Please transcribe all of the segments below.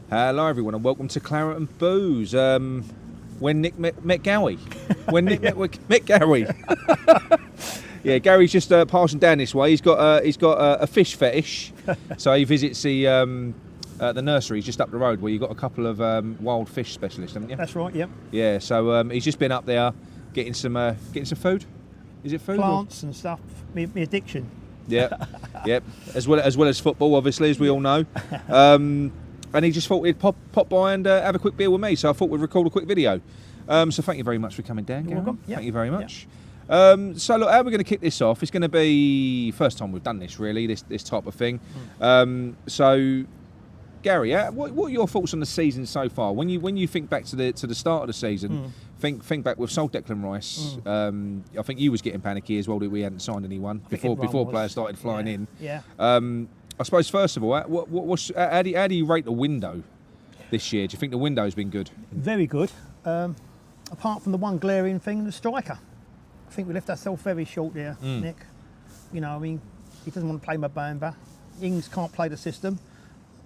Hello, everyone, and welcome to Claret and Booze. When Nick met Gowie. When Nick met Gowie. Yeah, Gary's just passing down this way. He's got a fish fetish, so he visits the nurseries just up the road where you've got a couple of wild fish specialists, haven't you? That's right. Yep. Yeah, so he's just been up there getting some food. Is it food? Plants and stuff. My addiction. Yeah, yep. As well as football, obviously, as we all know. And he just thought he'd pop by and have a quick beer with me. So I thought we'd record a quick video. So thank you very much for coming down, Gary. You're welcome. Yep. Thank you very much. Yep. So look, how we're going to kick this off? It's going to be first time we've done this, really, this type of thing. So, Gary, what are your thoughts on the season so far? When you think back to the start of the season, think back with sold Declan Rice. I think you was getting panicky as well that we hadn't signed anyone before players started flying in. Yeah. I suppose first of all, how do you rate the window this year? Do you think the window's been good? Very good. Apart from the one glaring thing, the striker. I think we left ourselves very short there, Nick. You know, I mean, he doesn't want to play Mbamba. Ings can't play the system.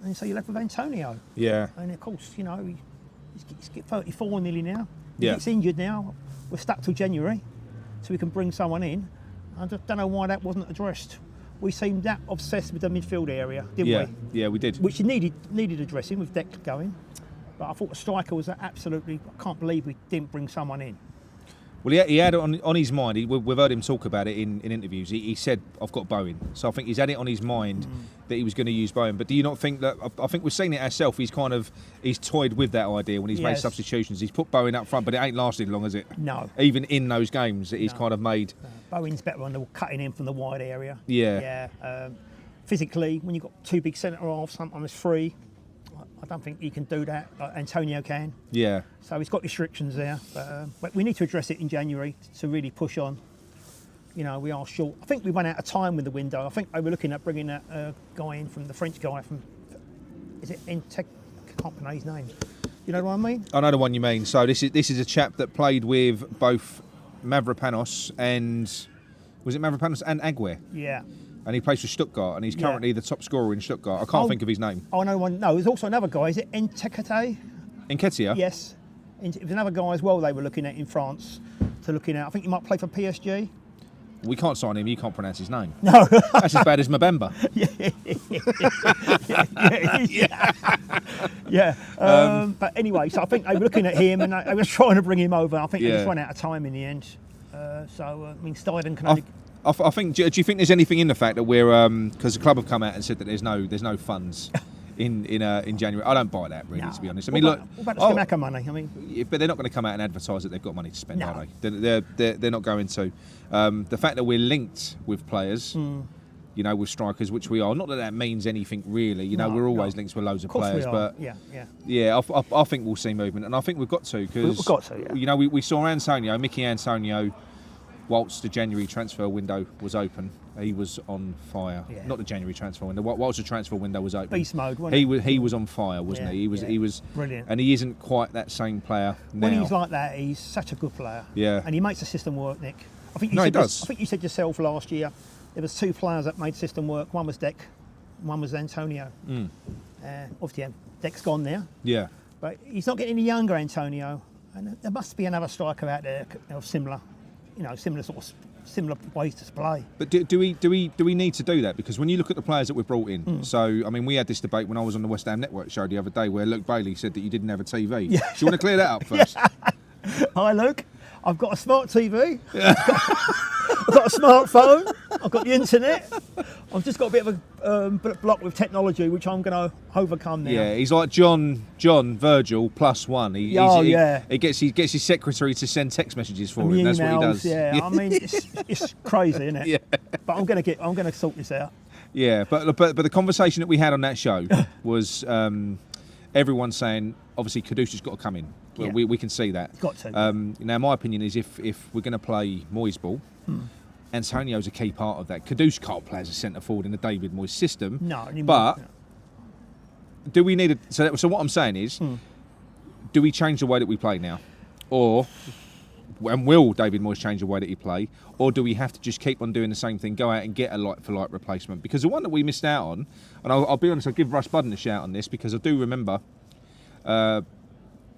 And so you're left with Antonio. Yeah. And of course, you know, he's 34 nearly now. Yeah. He's injured now. We're stuck till January, so we can bring someone in. I just don't know why that wasn't addressed. We seemed that obsessed with the midfield area, didn't we? Yeah, we did. Which needed addressing with Declan going. But I thought the striker was absolutely. I can't believe we didn't bring someone in. Well, he had it on his mind. We've heard him talk about it in interviews. He said, I've got Bowen. So I think he's had it on his mind that he was going to use Bowen. But do you not think that, I think we've seen it ourselves, he's toyed with that idea when he's made substitutions. He's put Bowen up front, but it ain't lasted long, has it? No. Even in those games that he's kind of made. Bowen's better on the cutting in from the wide area. Yeah. Yeah. Physically, when you've got two big centre halves, sometimes three, I don't think you can do that. Antonio can. Yeah. So he's got restrictions there. But we need to address it in January to really push on. You know, we are short. I think we ran out of time with the window. I think they were looking at bringing that guy in from the French guy from, is it Entec? I can't pronounce his name. You know what I mean? I know the one you mean. So this is a chap that played with both Mavropanos and, was it Mavropanos and Aguirre? Yeah. And he plays for Stuttgart, and he's currently the top scorer in Stuttgart. I can't think of his name. Oh, no one. No, there's also another guy. Is it Nketiah? Nketiah? Yes. There's another guy as well they were looking at in France. I think he might play for PSG. We can't sign him. You can't pronounce his name. No. That's as bad as Mbemba. Yeah. But anyway, so I think they were looking at him, and they were trying to bring him over. I think they just ran out of time in the end. I mean, Steiden can only. I think. Do you think there's anything in the fact that we're because the club have come out and said that there's no funds in January? I don't buy that really, to be honest. I mean, what about the Skamaka money? I mean, but they're not going to come out and advertise that they've got money to spend, No. are they? They're not going to. The fact that we're linked with players. You know, with strikers, which we are. Not that means anything really. You know, we're always linked with loads of players, but I think we'll see movement, and I think we've got to because we've got to. Yeah. You know, we saw Mickey Antonio. Whilst the January transfer window was open, he was on fire. Yeah. Not the January transfer window. Whilst the transfer window was open, Beast mode, wasn't he was on fire, wasn't he? He was brilliant. And he isn't quite that same player now. When he's like that, he's such a good player. Yeah. And he makes the system work, Nick. he does. I think you said yourself last year there was two players that made the system work. One was Deck, one was Antonio. Obviously, Deck's gone now. Yeah. But he's not getting any younger, Antonio. And there must be another striker out there of similar ways to play. But do we need to do that? Because when you look at the players that we've brought in, so I mean, we had this debate when I was on the West Ham Network show the other day where Luke Bailey said that you didn't have a TV. Yeah. Do you want to clear that up first? Hi, Luke. I've got a smart TV. I've got a smartphone. I've got the internet. I've just got a bit of a block with technology, which I'm going to overcome now. Yeah, he's like John Virgil plus one. He gets his secretary to send text messages for him. That's what he does. Yeah, I mean, it's crazy, isn't it? Yeah. But I'm going to sort this out. Yeah, but the conversation that we had on that show was everyone saying obviously Kudus has got to come in. Yeah. We can see that. Got to. Now, my opinion is if we're going to play Moyes ball, Antonio's a key part of that. Kudus can't play as a centre forward in the David Moyes system. No, but do we need so what I'm saying is, do we change the way that we play now, or and will David Moyes change the way that he play, or do we have to just keep on doing the same thing, go out and get a like-for-like replacement? Because the one that we missed out on, and I'll be honest, I'll give Russ Budden a shout on this because I do remember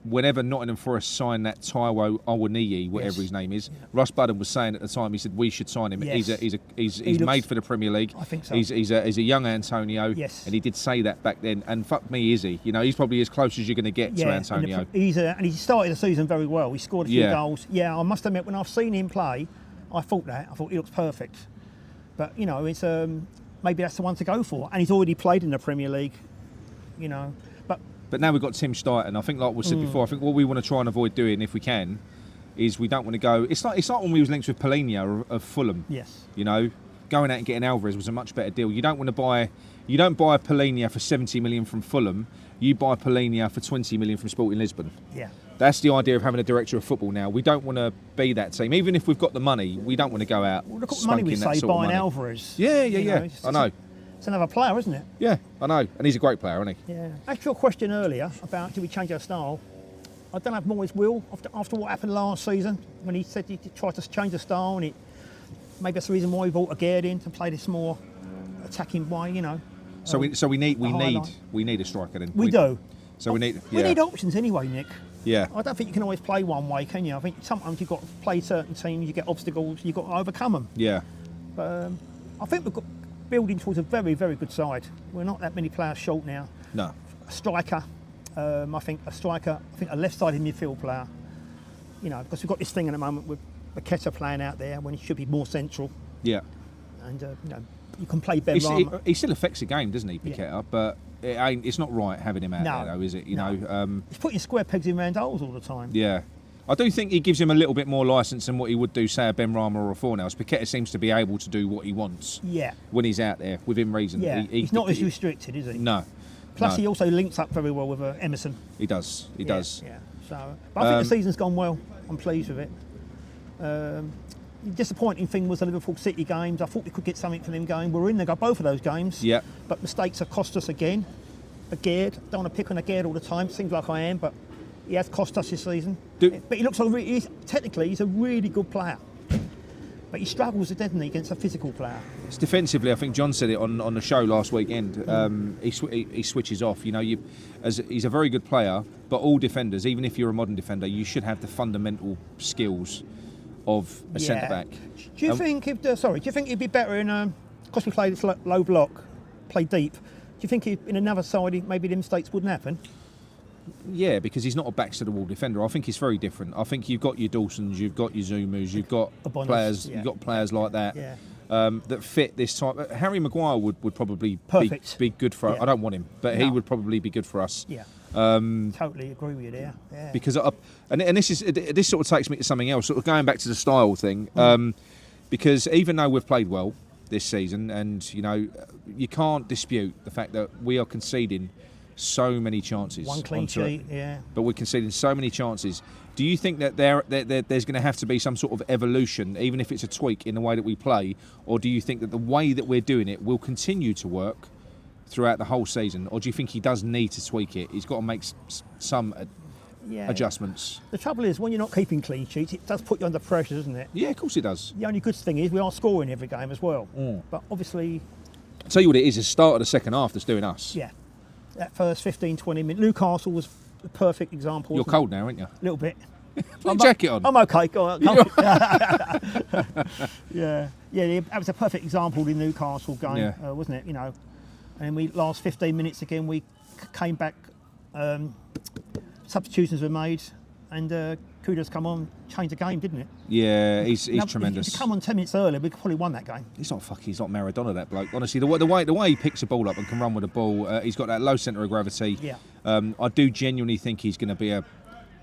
whenever Nottingham Forest signed that Taiwo Awoniyi, whatever his name is, Russ Budden was saying at the time, he said we should sign him. Yes. He's made for the Premier League. I think so. He's a young Antonio, Yes. and he did say that back then. And fuck me, is he? You know, he's probably as close as you're going to get to Antonio. And he started the season very well. He scored a few Yeah. goals. Yeah, I must admit, when I've seen him play, I thought he looks perfect. But you know, it's maybe that's the one to go for. And he's already played in the Premier League. You know, But now we've got Tim Steiten. I think, like we said before, I think what we want to try and avoid doing, if we can, is we don't want to go. It's like when we was linked with Polina of Fulham. yes. You know, going out and getting Alvarez was a much better deal. You don't want to buy. You don't buy Polina for 70 million from Fulham. You buy Polina for 20 million from Sporting Lisbon. Yeah. That's the idea of having a director of football now. We don't want to be that team. Even if we've got the money, we don't want to go out. Well, look what money we spunking that save sort of buying money. Alvarez. Yeah. It's I know. It's another player, isn't it? Yeah, I know. And he's a great player, isn't he? Yeah. Actually, your question earlier about do we change our style? I don't know if Moyes will after what happened last season when he said he tried to change the style, and maybe that's the reason why he brought Aguerd in to play this more attacking way. You know. So we need a striker then. We do. So we need options anyway, Nick. Yeah. I don't think you can always play one way, can you? I think sometimes you've got to play certain teams, you get obstacles, you've got to overcome them. Yeah. But I think we've got building towards a very, very good side. We're not that many players short now. No. A striker, I think a left-sided midfield player. You know, because we've got this thing at the moment with Paqueta playing out there when he should be more central. Yeah. And you know, you can play Ben Rama. He still affects the game, doesn't he, Paqueta? Yeah. But it's not right having him out there, though, is it? You know. He's putting square pegs in round holes all the time. Yeah. I do think he gives him a little bit more licence than what he would do, say, a Ben Rama or a Fornals. Paqueta seems to be able to do what he wants. Yeah. When he's out there, within reason. Yeah. He's not as restricted, is he? No. Plus, no. he also links up very well with Emerson. He does. He does. Yeah. So, but I think the season's gone well. I'm pleased with it. The disappointing thing was the Liverpool City games. I thought we could get something from them going. We're in there, got both of those games. Yeah. But mistakes have cost us again. Aguerd, don't want to pick on Aguerd all the time. Seems like I am, but he has cost us this season. But he looks like technically he's a really good player. But he struggles, doesn't he, against a physical player. It's defensively. I think John said it on the show last weekend. He switches off. You know, he's a very good player, but all defenders, even if you're a modern defender, you should have the fundamental skills of a centre back. Do you think he'd be better in? Because we play this low block, play deep. Do you think in another side maybe the mistakes wouldn't happen? Yeah, because he's not a backs to the wall defender. I think he's very different. I think you've got your Dawsons, you've got your Zumus, you've got players, you've got players like that that fit this type. Harry Maguire would probably be good for us. I don't want him, but he would probably be good for us. Yeah. Totally agree with you there. Yeah. Because this sort of takes me to something else. Sort of going back to the style thing. Because even though we've played well this season, and you know, you can't dispute the fact that we are conceding so many chances. One clean sheet, yeah. But we're conceding so many chances. Do you think that there's going to have to be some sort of evolution, even if it's a tweak in the way that we play, or do you think that the way that we're doing it will continue to work throughout the whole season, or do you think he does need to tweak it? He's got to make some adjustments. The trouble is, when you're not keeping clean sheets, it does put you under pressure, doesn't it? Yeah, of course it does. The only good thing is we are scoring every game as well. But obviously... I'll tell you what it is, the start of the second half that's doing us. Yeah. That first 15, 20 minutes. Newcastle was a perfect example. You're cold now, aren't you? A little bit. Put your jacket on. I'm okay. Go on. Yeah. That was a perfect example of the Newcastle game, wasn't it? You know, and we last 15 minutes again, we came back. Substitutions were made, and Kudus come on, changed the game, didn't it? Yeah, he's tremendous. If he'd come on 10 minutes earlier, we could probably won that game. He's not Maradona, that bloke. Honestly, the way he picks a ball up and can run with the ball, he's got that low centre of gravity. Yeah. I do genuinely think he's going to be a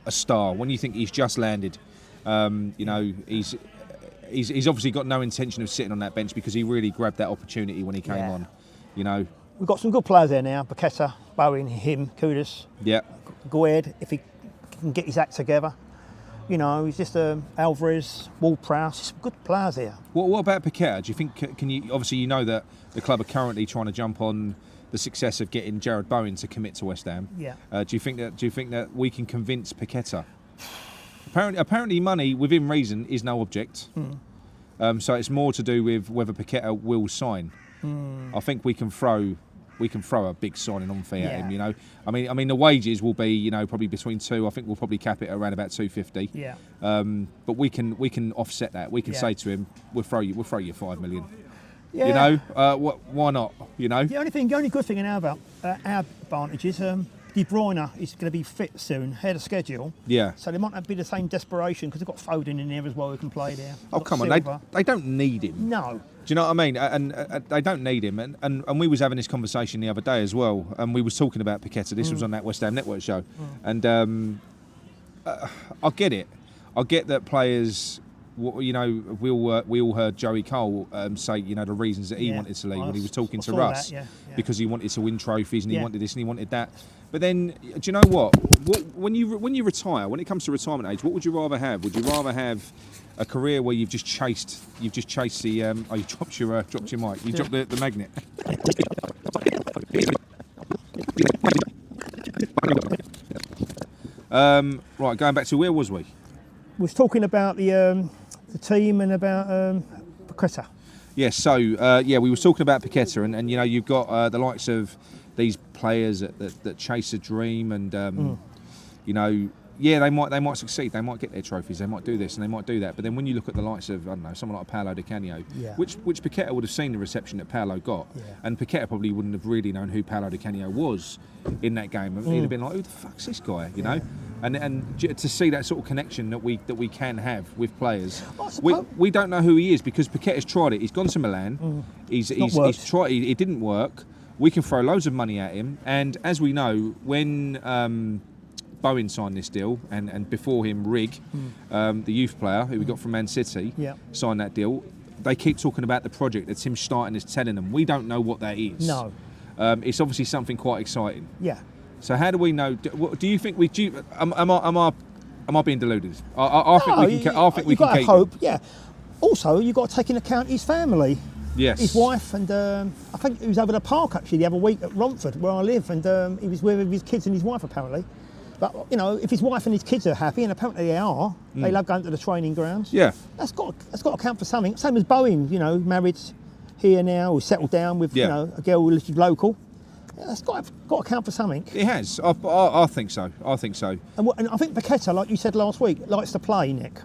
star. When you think he's just landed, you know, he's obviously got no intention of sitting on that bench because he really grabbed that opportunity when he came on. You know, we've got some good players there now. Paqueta, Bowen, him, Kudus. Yeah. Aguerd, if he can get his act together. You know, he's just Alvarez, Ward-Prowse, some good players here. What about Paqueta? Do you think, can you, obviously you know that the club are currently trying to jump on the success of getting Jared Bowen to commit to West Ham. Yeah. Do you think that we can convince Paqueta? Apparently money within reason is no object. So it's more to do with whether Paqueta will sign. I think we can throw we can throw a big signing on fee at him. Yeah. You know, I mean the wages will be, you know, probably between two. I think we'll probably cap it around about 250. Yeah. But we can offset that. We can Yeah. say to him, we'll throw you 5 million. Yeah. You know, why not? You know. The only good thing in our advantage is De Bruyne is going to be fit soon, ahead of schedule. Yeah. So there might not be the same desperation because they've got Foden in there as well who can play there. Oh, Got come on, Silva. they don't need him. No. Do you know what I mean? And they don't need him. And we was having this conversation the other day as well. And we was talking about Paqueta. This was on that West Ham Network show. And I get it. I get that players. You know, we all heard Joey Cole say, you know, the reasons that he wanted to leave when he was talking to Russ, because he wanted to win trophies and he wanted this and he wanted that. But then, do you know what? When you retire, when it comes to retirement age, what would you rather have? Would you rather have a career where you've just chased the oh, you dropped your mic, you dropped the magnet. Right, going back to where was we? We was talking about the team and about Paqueta. Yes, so we were talking about Paqueta, and you know, you've got the likes of these players that chase a dream, and you know, yeah, they might succeed, they might get their trophies, they might do this and they might do that. But then when you look at the likes of, I don't know, someone like Paolo Di Canio, which Paqueta would have seen the reception that Paolo got, and Paqueta probably wouldn't have really known who Paolo Di Canio was in that game. He'd have been like, who the fuck's this guy, you know? And to see that sort of connection that we can have with players, we don't know who he is because Paqueta's tried it. He's gone to Milan. He's tried. It didn't work. We can throw loads of money at him, and as we know, when Bowen signed this deal, and before him Rig, the youth player who we got from Man City, signed that deal. They keep talking about the project that Tim Stein is telling them. We don't know what that is. No. It's obviously something quite exciting. Yeah. So how do we know? Do you think we? Am I being deluded? I think we can. I think we can keep hope. him. Yeah. Also, you've got to take into account his family. Yes. His wife, and I think he was over the park actually the other week at Romford where I live, and he was with his kids and his wife apparently. But you know, if his wife and his kids are happy, and apparently they are, they love going to the training grounds. Yeah. That's got to count for something. Same as Bowen, you know, married here now, or settled down with you know a girl who lives local. That's got to count for something. It has. I think so. I think so. And I think Paqueta, like you said last week, likes to play, Nick.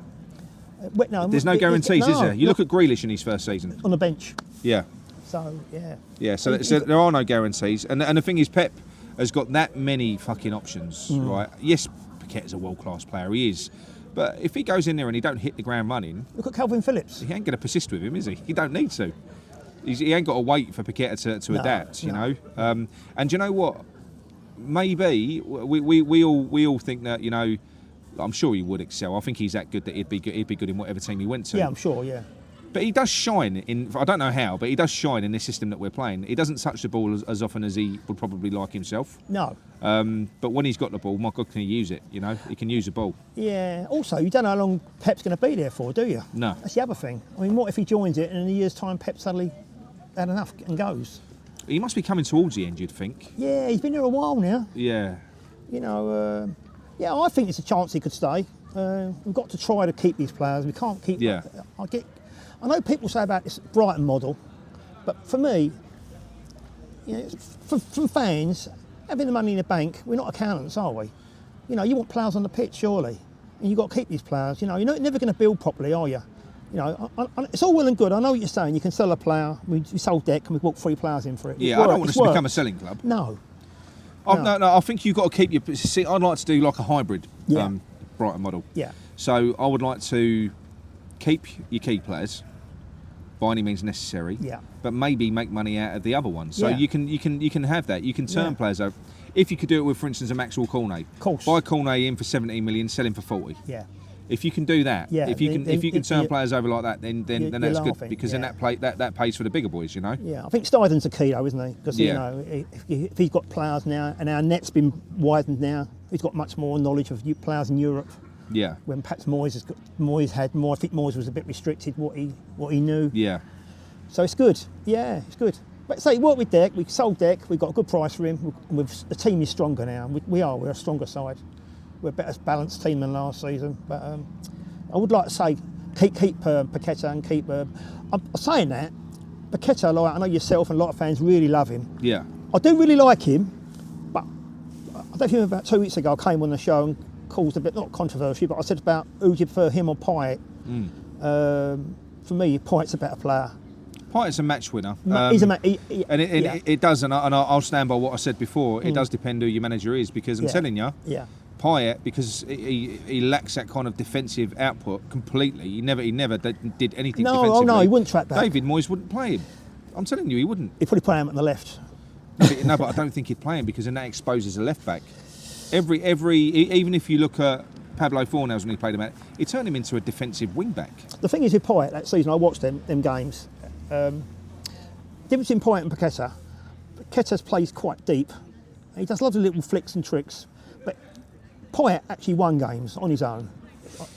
There's no guarantees, is there? You look at Grealish in his first season. On the bench. Yeah. So, yeah. Yeah, so there are no guarantees. And the thing is, Pep has got that many fucking options, right? Yes, Paqueta's a world-class player, he is. But if he goes in there and he don't hit the ground running... Look at Calvin Phillips. He ain't going to persist with him, is he? He don't need to. He ain't got to wait for Paqueta to adapt, you know. And do you know what? Maybe we all think that, you know, I'm sure he would excel. I think he's that good that he'd be good in whatever team he went to. Yeah, I'm sure. Yeah. But he does shine in. I don't know how, but he does shine in this system that we're playing. He doesn't touch the ball as often as he would probably like himself. No. But when he's got the ball, my God, can he use it? You know, he can use the ball. Yeah. Also, you don't know how long Pep's going to be there for, do you? No. That's the other thing. I mean, what if he joins it and in a year's time Pep suddenly had enough and goes? He must be coming towards the end, you'd think. Yeah, he's been there a while now. Yeah. You know, yeah, I think there's a chance he could stay. We've got to try to keep these players. We can't keep. Yeah. I know people say about this Brighton model, but for me, you know, from fans, having the money in the bank, we're not accountants, are we? You know, you want players on the pitch, surely, and you've got to keep these players. You know, you're never going to build properly, are you? You know, it's all well and good. I know what you're saying. You can sell a player. We sold Deck and we bought 3 players in for it. Yeah, I don't want us to become a selling club. No. No, I think you've got to keep your... See, I'd like to do like a hybrid Brighton model. Yeah. So I would like to keep your key players by any means necessary. Yeah. But maybe make money out of the other ones. So you can have that. You can turn players over. If you could do it with, for instance, a Maxwell Cornet. Of course. Buy Cornet in for 17 million, sell him for 40. Yeah. If you can do that, if you can turn players over like that, then that's laughing, good because then that pays for the bigger boys, you know. Yeah, I think Stuyden's a key though, isn't he? Because you know, if he's got players now, and our net's been widened now, he's got much more knowledge of players in Europe. Yeah. When perhaps Moyes had more, I think Moyes was a bit restricted what he knew. Yeah. So it's good. Yeah, it's good. But say, work with Deck. We sold Deck. We got a good price for him. The team is stronger now. We're a stronger side. We're a better balanced team than last season. But I would like to say keep Paqueta and keep. I'm saying that Paqueta, like I know yourself and a lot of fans really love him. Yeah. I do really like him, but I don't think about 2 weeks ago I came on the show and caused a bit, not controversy, but I said about who do you prefer, him or Payet. For me, Payet's a better player. Payet's a match winner. He's a and it does, and I'll stand by what I said before. It does depend who your manager is, because I'm telling you, Payet, because he lacks that kind of defensive output completely. He never did anything defensively. No, he wouldn't track back. David Moyes wouldn't play him. I'm telling you, he wouldn't. He'd probably play him on the left. No, but I don't think he'd play him, because then that exposes a left back. Even if you look at Pablo Fornals when he played him out, it turned him into a defensive wing back. The thing is with Payet that season, I watched them games. Difference in Payet and Paquetá plays quite deep. He does lots of little flicks and tricks, but Payet actually won games on his own.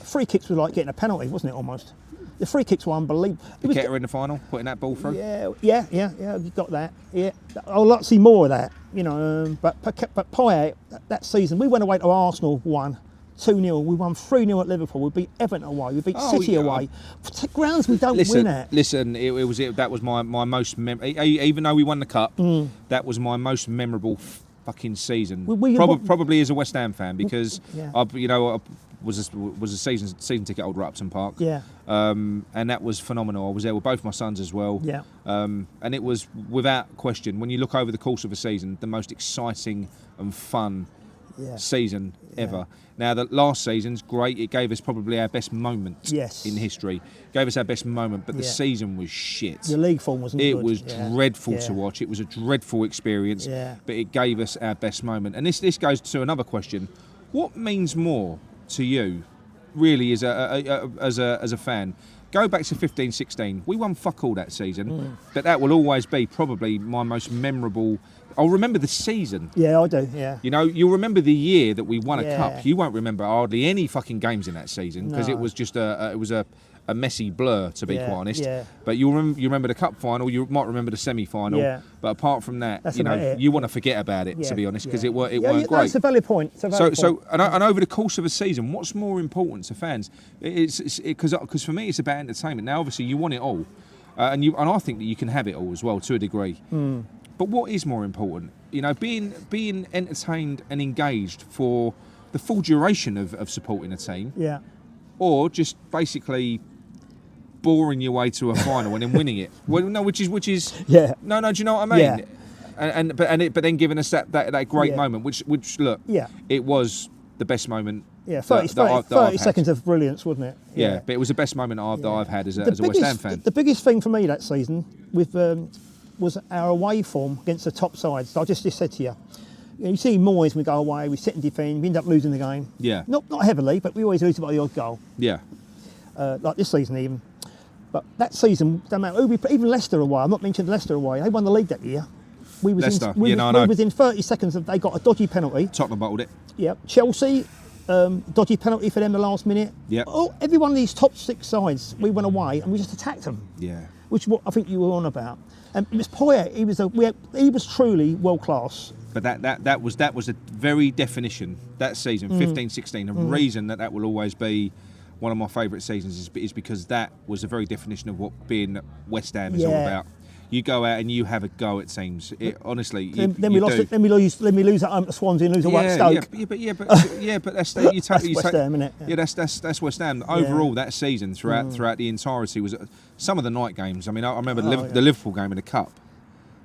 Free kicks were like getting a penalty, wasn't it? Almost. The free kicks were unbelievable. Paquetá in the final, putting that ball through. Yeah. You got that. Yeah, I'd like to see more of that. You know, but Payet that season, we went away to Arsenal, won 2-0. We won 3-0 at Liverpool. We beat Everton away. We beat City away. Grounds we don't win at. Listen, that was my most even though we won the cup, that was my most memorable fucking season. Probably as a West Ham fan, because I was a season ticket holder at Upton Park. Yeah. And that was phenomenal. I was there with both my sons as well. Yeah. And it was, without question, when you look over the course of a season, the most exciting and fun season ever. Now, the last season's great. It gave us probably our best moment in history. Gave us our best moment, but the season was shit. The league form wasn't good. It was dreadful to watch. It was a dreadful experience, but it gave us our best moment. And this goes to another question. What means more to you, really, as a fan? Go back to 15-16. We won fuck all that season, but that will always be probably my most memorable. I'll remember the season. Yeah, I do. Yeah. You know, you'll remember the year that we won a cup. You won't remember hardly any fucking games in that season, because it was just a messy blur, to be quite honest. Yeah. But you remember the cup final. You might remember the semi-final. Yeah. But apart from that, you want to forget about it, to be honest, because it weren't great. That's a valid point. And over the course of a season, what's more important to fans? Because for me, it's about entertainment. Now, obviously, you want it all, and I think that you can have it all as well, to a degree. But what is more important? You know, being entertained and engaged for the full duration of supporting a team. Yeah. Or just basically boring your way to a final and then winning it. Well, no, which is no. Do you know what I mean? Yeah. But then giving us that great moment, which look, it was the best moment. Yeah, 30 seconds of brilliance, wasn't it? Yeah, but it was the best moment I've had as a West Ham fan. The biggest thing for me that season was our away form against the top sides. So I just said to you, you see Moyes, we go away, we sit and defend, we end up losing the game. Yeah. Not heavily, but we always lose by the odd goal. Yeah. Like this season even. But that season, don't matter who even Leicester away. I'm not mentioning Leicester away. They won the league that year. We was within 30 seconds of they got a dodgy penalty. Tottenham bottled it. Yeah. Chelsea, dodgy penalty for them the last minute. Yeah. Oh, every one of these top six sides, we went away and we just attacked them. Yeah. Which is what I think you were on about. And it was Payet. He was truly world class. But that was the very definition that season, 15-16. The reason that will always be one of my favourite seasons is because that was the very definition of what being West Ham is all about. You go out and you have a go. It seems. Honestly, then we lose at home to Swansea and lose away at Stoke. But that's West Ham, isn't it? Yeah, that's West Ham. Overall, that season throughout the entirety was some of the night games. I mean, I remember the Liverpool game in the cup.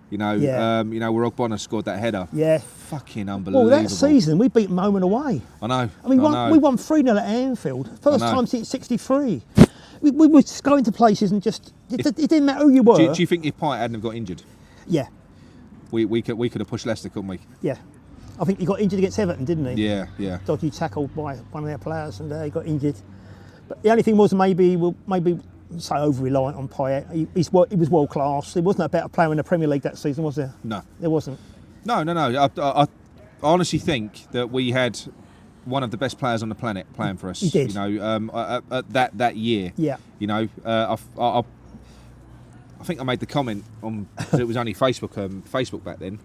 You know, where Ogbonna scored that header. Yeah, fucking unbelievable. Well, that season we beat Moment away. I know. I mean, we won 3-0 at Anfield. First time since '63. We were just going to places and just it didn't matter who you were. Do you think if Payet hadn't have got injured? Yeah. We could have pushed Leicester, couldn't we? Yeah. I think he got injured against Everton, didn't he? Yeah. Dodgy tackle by one of their players, and he got injured. But the only thing was maybe so over-reliant on Payet. He was world class. There wasn't a better player in the Premier League that season, was there? No. There wasn't. No. I honestly think that we had one of the best players on the planet playing for us. He did. You know, that year. Yeah. You know, I think I made the comment on, because it was only Facebook back then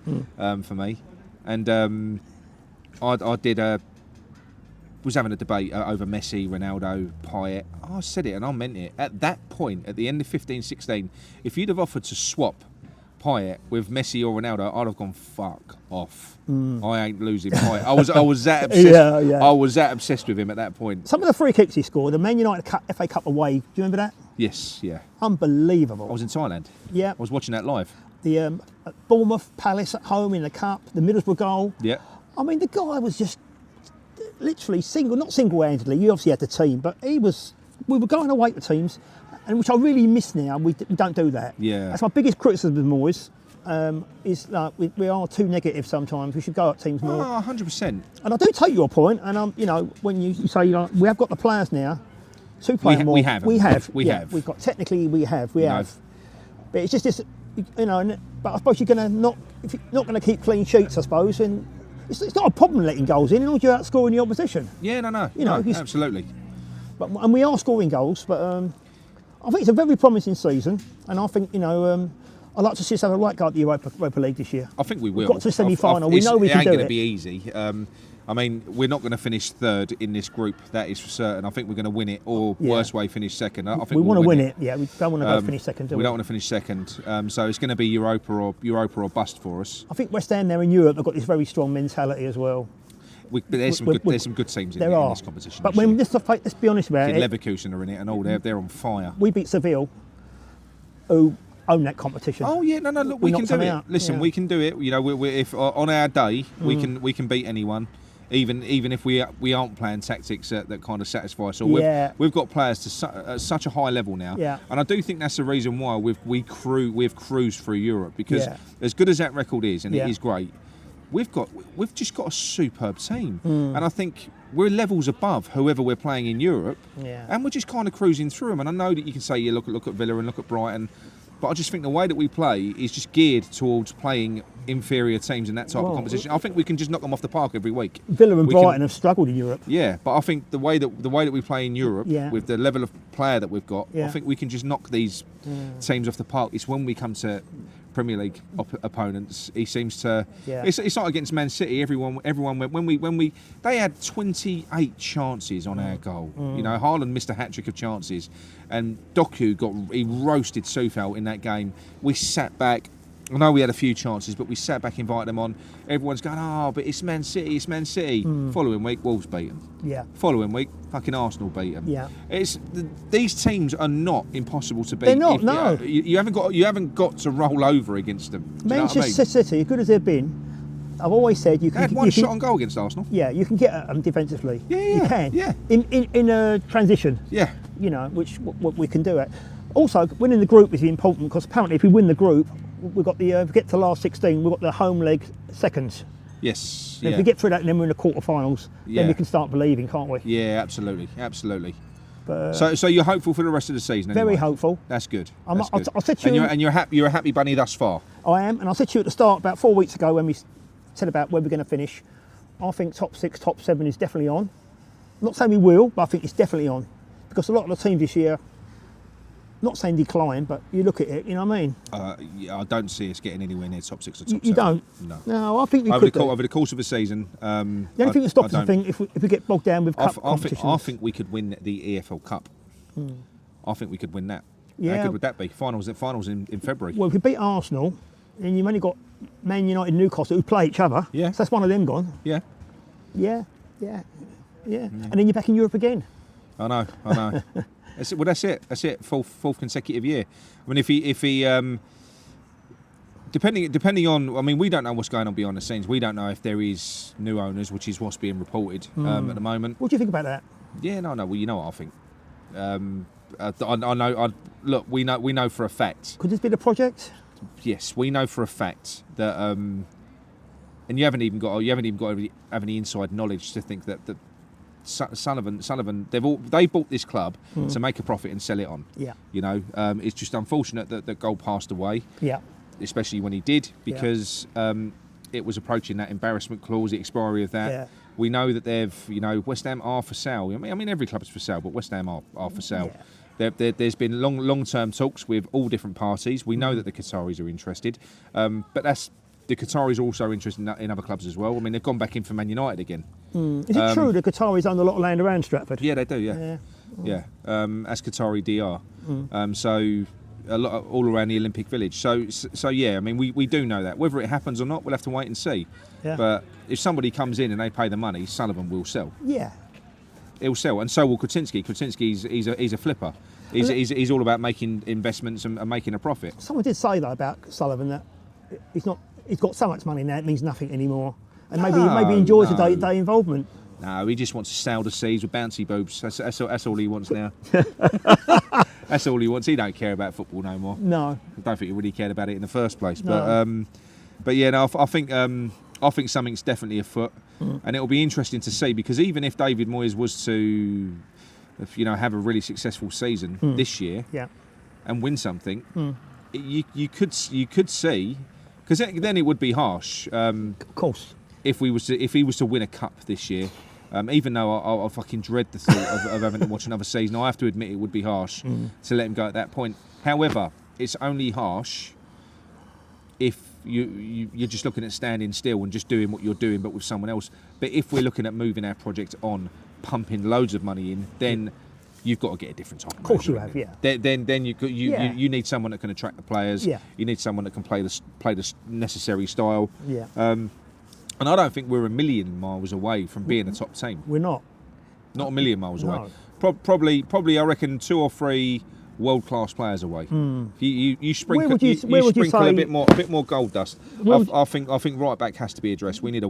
for me, and I did was having a debate over Messi, Ronaldo, Payet. I said it and I meant it. At that point, at the end of 15-16, if you'd have offered to swap Payet with Messi or Ronaldo, I'd have gone fuck off. I ain't losing Payet. I was that obsessed. Yeah. I was that obsessed with him at that point. Some of the free kicks he scored, the Man United FA Cup away. Do you remember that? Yes, yeah. Unbelievable. I was in Thailand. Yeah. I was watching that live. The Bournemouth Palace at home in the cup, the Middlesbrough goal. Yeah. I mean, the guy was just literally not single-handedly. You obviously had the team, but we were going away to teams, and which I really miss now. We don't do that. Yeah. That's my biggest criticism of the Moyes. Is like we are too negative sometimes. We should go at teams more. Oh, 100%. And I do take your point. And you know, when you say we have got the players now to play more. We have. We've got we have. But it's just this, you know. But I suppose you're going to not if you're not going to keep clean sheets. I suppose, and it's not a problem letting goals in, as long as you're outscoring the opposition. Yeah, no. You know, absolutely. And we are scoring goals, but I think it's a very promising season, and I think I'd like to see us have a right go at the Europa League this year. I think we will. We've got to the semi-final. We know we can do it. It ain't going to be easy. I mean, we're not going to finish third in this group. That is for certain. I think we're going to win it, or worst way, finish second. I think we want to win it. Yeah, we don't want to go finish second. We don't want to finish second. So it's going to be Europa or bust for us. I think West Ham there in Europe have got this very strong mentality as well. There's some good teams in this competition. But when let's be honest about it. Leverkusen are in it, and all they're on fire. We beat Seville, who own that competition. Oh yeah, no. Look, we can do it. Listen, we can do it. You know, if on our day we can beat anyone. Even if we aren't playing tactics that kind of satisfy us. So we've got players at such a high level now, and I do think that's the reason why we've cruised through Europe, because as good as that record is, and it is great, we've just got a superb team, and I think we're levels above whoever we're playing in Europe, and we're just kind of cruising through them. And I know that you can say look at Villa and look at Brighton. But I just think the way that we play is just geared towards playing inferior teams in that type of competition. I think we can just knock them off the park every week. Villa and Brighton have struggled in Europe. Yeah, but I think the way that we play in Europe, with the level of player that we've got, I think we can just knock these teams off the park. It's when we come to Premier League opponents, he seems to. It's not against Man City. Everyone went when we they had 28 chances on our goal. You know, Haaland missed a hat-trick of chances, and Doku he roasted Soufal in that game. We sat back. I know we had a few chances, but we sat back, invited them on. Everyone's going, but it's Man City, it's Man City. Following week, Wolves beat them. Yeah. Following week, fucking Arsenal beat them. Yeah. These teams are not impossible to beat. They're not. No. You haven't got to roll over against them. Manchester City, as good as they've been, I've always said you can. They had one shot on goal against Arsenal. Yeah, you can get at them defensively. Yeah. You can. Yeah. In a transition. Yeah. You know, which what we can do it. Also, winning the group is important, because apparently if we win the group, we've got if we get to the last 16, we've got the home leg seconds. Yes. If we get through that and then we're in the quarterfinals, then we can start believing, can't we? Yeah, absolutely. But, so you're hopeful for the rest of the season? Very anyway? hopeful. That's good. I said to you, and you're a happy bunny thus far. I am, and I said to you at the start about 4 weeks ago when we said about where we're going to finish. I think top 6, top 7 is definitely on. I'm not saying we will, but I think it's definitely on, because a lot of the teams this year. Not saying decline, but you look at it, you know what I mean? I don't see us getting anywhere near top 6 or top 7. You don't? No, I think we could over the course of the season. The only thing that stops us, I think, if we get bogged down with cup competitions. I think we could win the EFL Cup. I think we could win that. Yeah. How good would that be? Finals in February. Well, if we beat Arsenal, then you've only got Man United and Newcastle who play each other. Yeah. So that's one of them gone. Yeah. Yeah. And then you're back in Europe again. I know. That's it. Fourth consecutive year. I mean, if he depending on, I mean, we don't know what's going on behind the scenes. We don't know if there is new owners, which is what's being reported at the moment. What do you think about that? Yeah, no. Well, you know what I think. I know. Look, we know for a fact. Could this be the project? Yes, we know for a fact that, and you haven't even got to have any inside knowledge to think that Sullivan, they bought this club to make a profit and sell it on. Yeah. You know, it's just unfortunate that Gold passed away. Yeah. Especially when he did, because it was approaching that embarrassment clause, the expiry of that. Yeah. We know that West Ham are for sale. I mean, every club is for sale, but West Ham are for sale. Yeah. There's been long-term talks with all different parties. We know that the Qataris are interested, but the Qataris are also interested in other clubs as well. I mean, they've gone back in for Man United again. Is it true the Qataris own a lot of land around Stratford? Yeah, they do. Yeah. As Qatari DR. So all around the Olympic Village. So yeah, I mean, we do know that. Whether it happens or not, we'll have to wait and see. Yeah. But if somebody comes in and they pay the money, Sullivan will sell. Yeah. He'll sell, and so will Kretinsky. Kretinsky's he's a flipper. He's all about making investments and making a profit. Someone did say though about Sullivan that he's got so much money now it means nothing anymore, and maybe he enjoys the day-to-day involvement. No, he just wants to sail the seas with bouncy boobs. That's all he wants now. That's all he wants. He don't care about football no more. No. I don't think he really cared about it in the first place. No. But yeah, no, I think something's definitely afoot, and it'll be interesting to see, because even if David Moyes was to, have a really successful season this year, Yeah. and win something, you could see, because then it would be harsh. Of course. If he was to win a cup this year, even though I fucking dread the thought of having to watch another season, I have to admit it would be harsh to let him go at that point. However, it's only harsh if you're just looking at standing still and just doing what you're doing, but with someone else. But if we're looking at moving our project on, pumping loads of money in, then you've got to get a different type of course you manager, have, yeah. Then you need someone that can attract the players. Yeah. You need someone that can play the necessary style. Yeah. And I don't think we're a million miles away from being a top team. We're not. Not a million miles No. away. Probably, I reckon 2 or 3 world-class players away. You sprinkle, Where would you sprinkle say- a bit more gold dust. I think right back has to be addressed. We need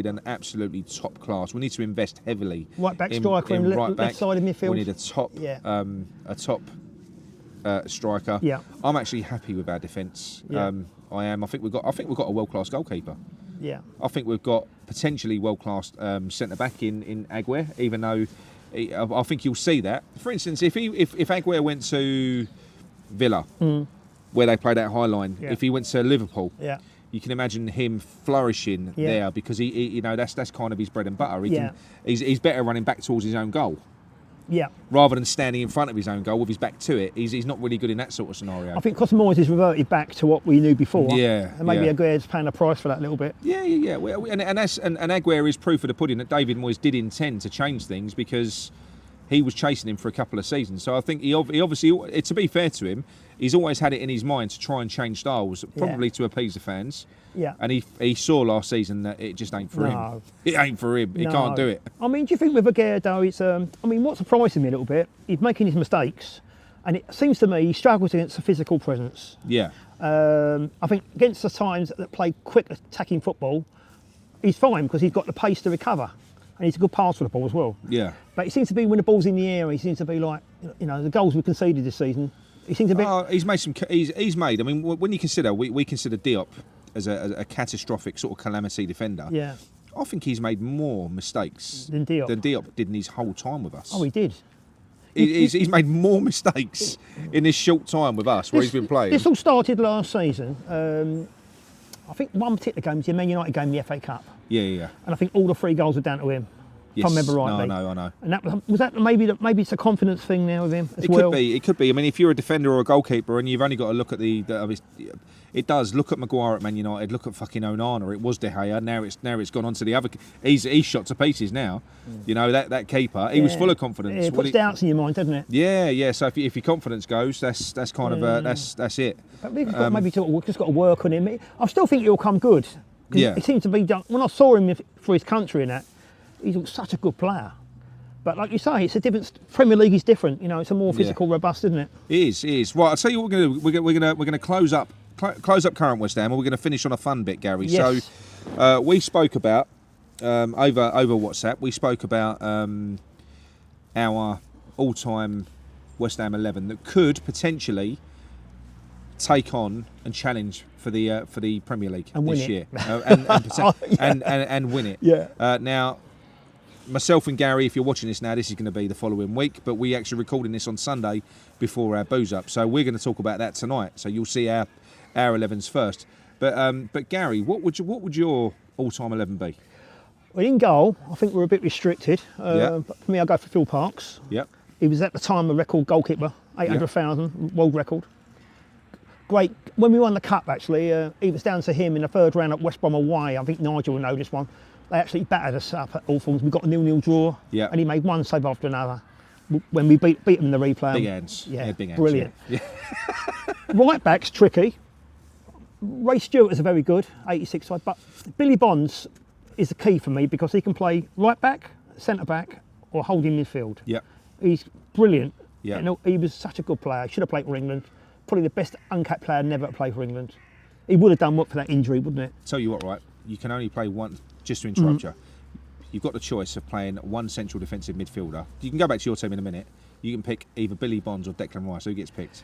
an absolutely top class. We need to invest heavily. Right back striker and right back. left side of midfield. We need a top striker. Yeah. I'm actually happy with our defence. Yeah. I am. I think we've got a world-class goalkeeper. Yeah. I think we've got potentially world-class centre back in Aguirre, even though I think you'll see that. For instance, if Aguirre went to Villa, where they played that high line, Yeah. if he went to Liverpool, Yeah. you can imagine him flourishing Yeah. there, because he that's kind of his bread and butter. Yeah. He's better running back towards his own goal Yeah. rather than standing in front of his own goal with his back to it. He's not really good in that sort of scenario. I think Cos Moyes has reverted back to what we knew before. Yeah, And maybe yeah. Aguirre's paying a price for that a little bit. Yeah. Well, and Aguirre is proof of the pudding that David Moyes did intend to change things, because he was chasing him for a couple of seasons. So I think he obviously, to be fair to him, he's always had it in his mind to try and change styles, probably to appease the fans. Yeah. And he saw last season that it just ain't for him. No. It ain't for him. He No. can't do it. I mean, do you think with Aguirre though, it's what surprises me a little bit, he's making his mistakes, and it seems to me he struggles against the physical presence. Yeah. I think against the times that play quick attacking football, he's fine because he's got the pace to recover, and he's a good passer with the ball as well. Yeah. But it seems to be when the ball's in the air, he seems to be like, the goals we conceded this season, he seems a bit. He's made some. He's made. I mean, when you consider, we consider Diop as a catastrophic sort of calamity defender. Yeah. I think he's made more mistakes Than Diop. did in his whole time with us. Oh, he did. He's made more mistakes in this short time with us where he's been playing. This all started last season. I think one particular game was the Man United game in the FA Cup, Yeah. and I think all the 3 goals were down to him. If I remember rightly. No, I know. And that maybe it's a confidence thing now with him as It well. could be. I mean, if you're a defender or a goalkeeper and you've only got to look at it does. Look at Maguire at Man United. Look at fucking Onana. It was De Gea. Now it's gone on to the other. He's shot to pieces now. That keeper. He was full of confidence. Yeah, it puts doubts in your mind, doesn't it? Yeah. So if your confidence goes, that's kind of that's it. But we've got just got to work on him. I still think he'll come good. 'Cause Yeah. He seems to be done. When I saw him for his country and that, he's such a good player. But like you say, it's a different. Premier League is different. It's a more physical, robust, isn't it? It is. Right, I'll tell you what we're going to do. We're going to close up current West Ham, and we're going to finish on a fun bit, Gary. Yes. So we spoke about over WhatsApp. We spoke about our all-time West Ham 11 that could potentially take on and challenge for the Premier League And win this it. year, Oh, yeah. and win it. Yeah. Now, myself and Gary, if you're watching this now, this is going to be the following week, but we actually recording this on Sunday before our booze up, so we're going to talk about that tonight. So you'll see our 11s first. But Gary, what would your all-time 11 be? Well, in goal, I think we're a bit restricted. Yeah. But for me, I go for Phil Parkes. Yep. He was at the time a record goalkeeper, 800,000 world record. Great. When we won the cup, actually, it was down to him in the third round at West Brom away. I think Nigel will know this one. They actually battered us up at Hawthorns. We got a 0-0 draw, Yeah. and he made one save after another. when we beat them in the replay. Big hands. Yeah, big hands. brilliant. Yeah. Right back's tricky. Ray Stewart is a very good 86 side, but Billy Bonds is the key for me because he can play right back, centre back, or holding midfield. Yeah. He's brilliant. Yeah. You know, he was such a good player. Should have played for England. Probably the best uncapped player never to play for England. He would have done what for that injury, wouldn't it? Tell you what, right? You can only play one. Just to interrupt Mm. you, you've got the choice of playing one central defensive midfielder. You can go back to your team in a minute. You can pick either Billy Bonds or Declan Rice. Who gets picked?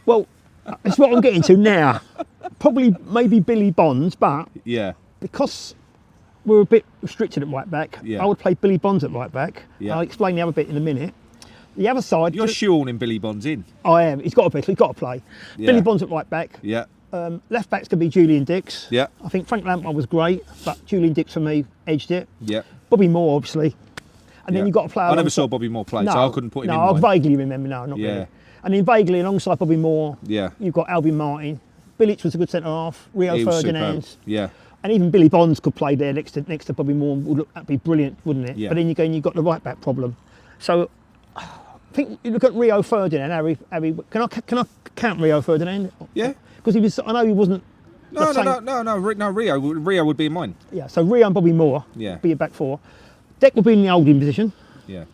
Well, that's what I'm getting to now. Probably maybe Billy Bonds, but Yeah. because we're a bit restricted at right back, Yeah. I would play Billy Bonds at right back. Yeah. I'll explain the other bit in a minute. The other side, You're shoehorning Billy Bonds in. I am. He's got to play. Yeah. Billy Bonds at right back. Yeah. Left back's going to be Julian Dix. Yeah. I think Frank Lampard was great, but Julian Dix for me edged it. Yeah. Bobby Moore, obviously. And then Yeah. you've got to play. I never alongside- saw Bobby Moore play, so I couldn't put him in No, I mine. vaguely remember. No, not Yeah. really. And then vaguely alongside Bobby Moore, Yeah. you've got Alvin Martin. Bilic was a good centre half. Rio He was Ferdinand. superb. Yeah. And even Billy Bonds could play there next to Bobby Moore. That'd be brilliant, wouldn't it? Yeah. But then again, you've got the right back problem. So I think you look at Rio Ferdinand. Harry, can I count Rio Ferdinand? Yeah. Because he was. I know he wasn't. No, the no. Rio would be in mine. Yeah. So Rio and Bobby Moore. Yeah. Be a back four. Deck will be in the holding position. Yeah.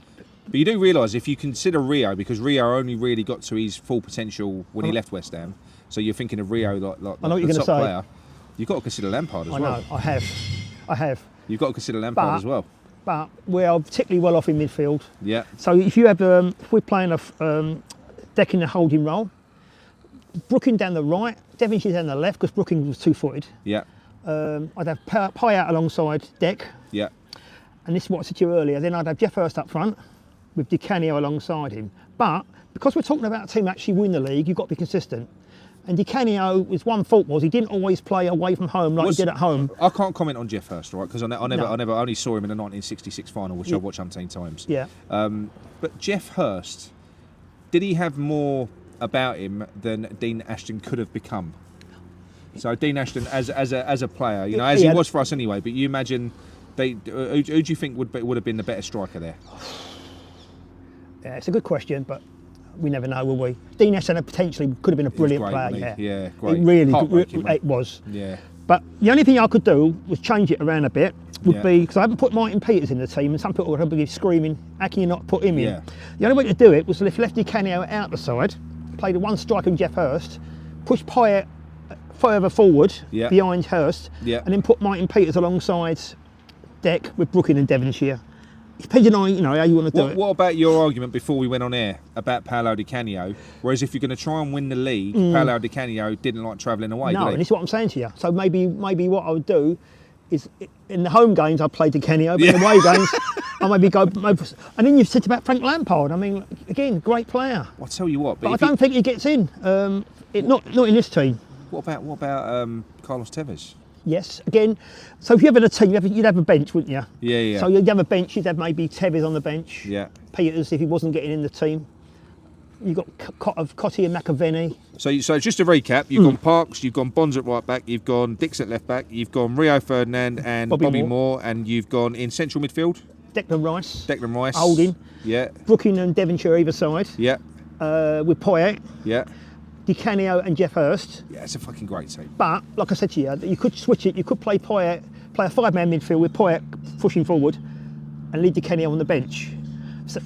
But you do realise if you consider Rio, because Rio only really got to his full potential when he left West Ham, so you're thinking of Rio like I know what the you're going to top say. player. You've got to consider Lampard as I well. know. I have. You've got to consider Lampard But- as well. But we are particularly well off in midfield. Yeah. So if you have, if we're playing a Deck in the holding role, Brooking down the right, Devonshire down the left because Brooking was two-footed. Yeah. I'd have Pye out alongside Deck, Yeah. and this is what I said to you earlier. Then I'd have Jeff Hurst up front with Di Canio alongside him. But because we're talking about a team that actually win the league, you've got to be consistent. And Di Canio, his one fault was he didn't always play away from home like he did at home. I can't comment on Jeff Hurst, right? Because I No. only saw him in the 1966 final, which I've watched umpteen times. Yeah. But Jeff Hurst, did he have more about him than Dean Ashton could have become? So Dean Ashton, as a player, you know, as He he had- was for us anyway. But you imagine, who do you think would have been the better striker there? Yeah, it's a good question, but we never know, will we? Dean Ashton potentially could have been a brilliant great, player. wasn't he? Yeah, Yeah, great. It really, Heartbreaking, it was. Yeah. But the only thing I could do was change it around a bit. Would Yeah. be because I haven't put Martin Peters in the team, and some people would be screaming, "How can you not put him in?" Yeah. The only way to do it was to lift Lefty Canio out the side, play the one striker in Jeff Hurst, push Pye further forward Yeah. behind Hurst, Yeah. and then put Martin Peters alongside Deck with Brooking and Devonshire. Depending on how you want to do it. What about your argument before we went on air about Paolo Di Canio? Whereas if you're going to try and win the league, Paolo Di Canio didn't like travelling away, No, did and he? this is what I'm saying to you. So maybe what I would do is in the home games I play Di Canio, but in the away games I maybe go. And then you've said about Frank Lampard. I mean, again, great player, I'll tell you what. but I if you- don't think he gets in. Not in this team. What about Carlos Tevez? Yes, again. So if you have a team, you'd have a bench, wouldn't you? Yeah, yeah. So you'd have a bench. You'd have maybe Tevez on the bench. Yeah. Peters if he wasn't getting in the team. You've got Cotty and McAvenny. So just to recap, you've gone Parks, you've gone Bonds at right back, you've gone Dix at left back, you've gone Rio Ferdinand and Bobby Bobby Moore. Moore, and you've gone in central midfield, Declan Rice. Declan Rice. Holding. Yeah, Brooking and Devonshire either side. yeah, With Pye, yeah. Di Canio and Jeff Hurst. Yeah, it's a fucking great team. But like I said to you, you could switch it. You could play Pye, play a five-man midfield with Pye pushing forward, and leave Di Canio on the bench. So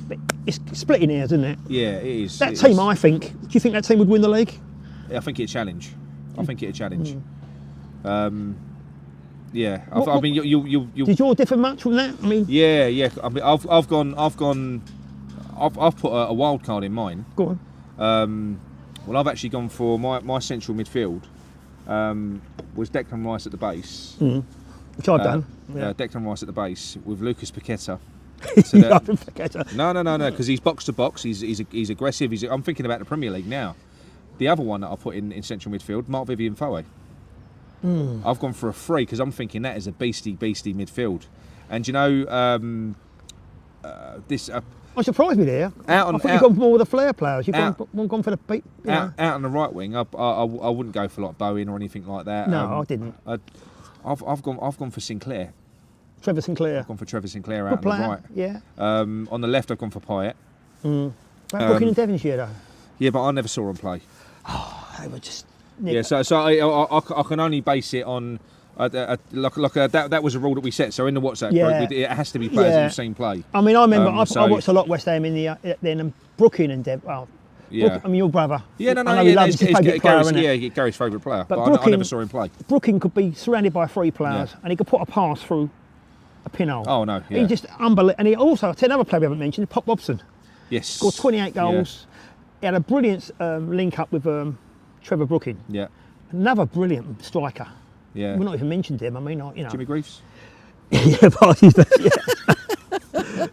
it's splitting hairs, isn't it? Yeah, it is. That it team, is. I think. Do you think that team would win the league? I think it'd challenge. I think it'd challenge. Mm. Yeah, What- I mean, you. Did yours differ much from that? I mean, Yeah. I mean, I've put a wild card in mine. go on. Well, I've actually gone for my central midfield. Was Declan Rice at the base. Which I've done. Yeah. Declan Rice at the base with Lucas Paqueta. Yeah, I don't forget her. No, because he's box to box. He's aggressive. I'm thinking about the Premier League now. The other one that I put in central midfield, Mark Vivian Foe. I've gone for a free because I'm thinking that is a beastie midfield. And you know, this I surprised me there. Out on- I thought out- you've gone for more of the flair players. You've out- gone for the beat. You know. out on the right wing. I wouldn't go for like Bowen or anything like that. No, I didn't. I've gone for Sinclair. Trevor Sinclair. I've gone for Trevor Sinclair Good out on the player. right. Yeah. On the left, I've gone for Pyatt. But Brooking and Devonshire though. Yeah, but I never saw him play. They were just. Yeah, so I can only base it on that was a rule that we set. So in the WhatsApp Yeah. group, it has to be players that Yeah. you've seen play. I mean, I remember So- I watched a lot West Ham in the then Brooking and Dev. Oh, Yeah. I mean, your brother. Yeah, no, I know yeah, he loves his favourite player, Gary's, innit? yeah, Gary's favourite player. But But I Brooking- never saw him play. Brooking could be surrounded by 3 players, Yeah. and he could put a pass through a pinhole. Oh no, yeah. He just unbelievable. And he also, I'll tell you another player we haven't mentioned, Pop Robson. Yes. Scored 28 goals. He had a brilliant link up with Trevor Brooking. Yeah, Another brilliant striker. yeah. We've not even mentioned him. I mean, you know. Jimmy Greaves. Yeah, parties. Yeah.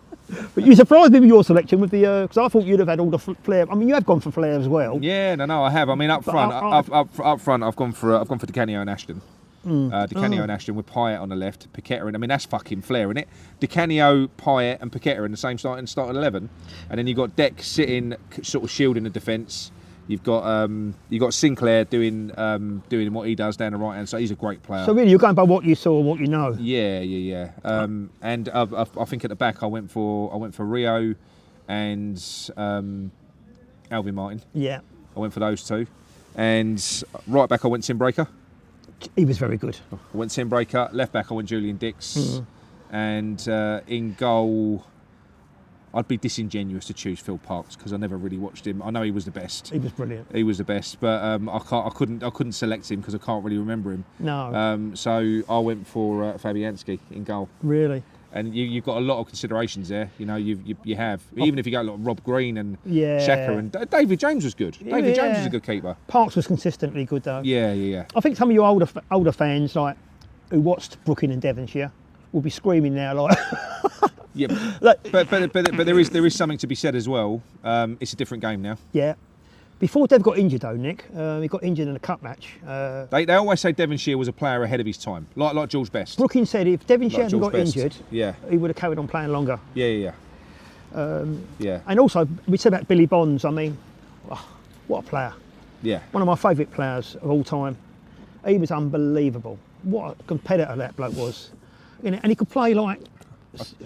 But you surprised me with your selection with the because I thought you'd have had all the flair. I mean, you have gone for flair as well. Yeah, no, I have. I mean, up But front, I- up front, I've gone for Di Canio and Ashton. Di Canio and Ashton with Pyatt on the left, Paqueta, and I mean that's fucking flair, isn't it? Di Canio, Pyatt, and Paqueta in the same starting 11, and then you've got Deck sitting, sort of shielding the defence. You've got Sinclair doing what he does down the right hand side. He's a great player. So really, you're going by what you saw and what you know. Yeah. And I think at the back I went for Rio and Alvin Martin. Yeah, I went for those two. And right back I went Tim Breaker. he was very good. I went Tim Breaker. Left back I went Julian Dix. And in goal, I'd be disingenuous to choose Phil Parkes because I never really watched him. I know he was the best. He was brilliant. He was the best, but I couldn't select him because I can't really remember him. No, So I went for Fabianski in goal. really. And you've got a lot of considerations there. You know, you have. Even if you go like Rob Green and Yeah. Shaka and David James was good. David James was a good keeper. Parks was consistently good though. Yeah. I think some of your older fans, like who watched Brooking and Devonshire, will be screaming now, like, Yeah. like But there is something to be said as well. It's a different game now. yeah. Before Dev got injured though, Nick, he got injured in a cup match. They always say Devonshire was a player ahead of his time, like George Best. Brooking said if Devonshire Like hadn't George got Best. injured, Yeah. he would have carried on playing longer. Yeah. And also, we said about Billy Bonds. I mean, what a player! Yeah. One of my favourite players of all time. He was unbelievable. What a competitor that bloke was. You know, and he could play like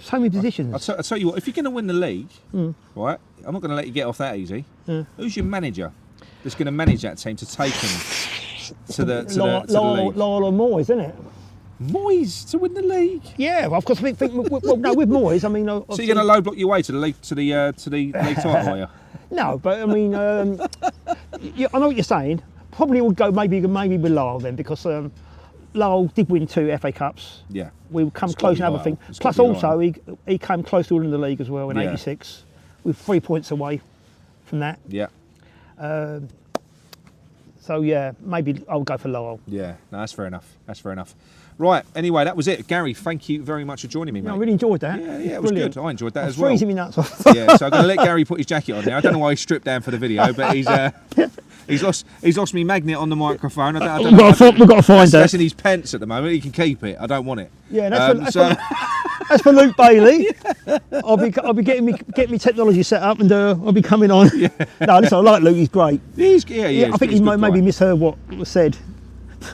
so many positions. I'll tell you what. If you're going to win the league, right? I'm not going to let you get off that easy. Who's your manager that's going to manage that team to take them to the league? Lyle Moyes, isn't it? Moyes to win the league. Yeah, well, of course. With Moyes, I mean. So you're going to low block your way to the league league title, are you? No, but I mean, I know what you're saying. Probably would go maybe with Lyle then because Lyle did win 2 FA Cups. Yeah. We would come It's close gotta in be other Lyle. things. It's Plus, gotta be also he came close to winning the league as well in Yeah. '86, with 3 points away from that. Yeah. So yeah, maybe I'll go for Lyle. Yeah. No, that's fair enough. Right. Anyway, that was it. Gary, thank you very much for joining me, mate. I really enjoyed that. Yeah, it was Brilliant. good. I enjoyed that I'm as well. freezing me nuts off. Yeah, so I'm going to let Gary put his jacket on now. I don't know why he stripped down for the video, but he's lost me magnet on the microphone. I don't We've know. got to find That's that. in his pants at the moment. He can keep it. I don't want it. Yeah, So- that's for Luke Bailey. I'll be getting me technology set up and I'll be coming on. No, listen, I like Luke. He's great. Yeah, I think he might maybe misheard what was said.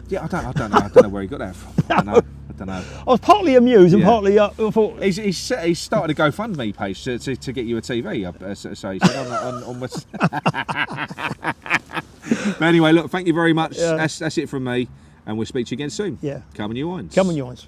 Yeah, I don't know where he got that from. I don't know. I was partly amused and Yeah. partly I thought. He's started a GoFundMe page to get you a TV. So he said on what's. But anyway, look, thank you very much. Yeah. That's it from me, and we'll speak to you again soon. Yeah. Come on, you wines. Come on, yours.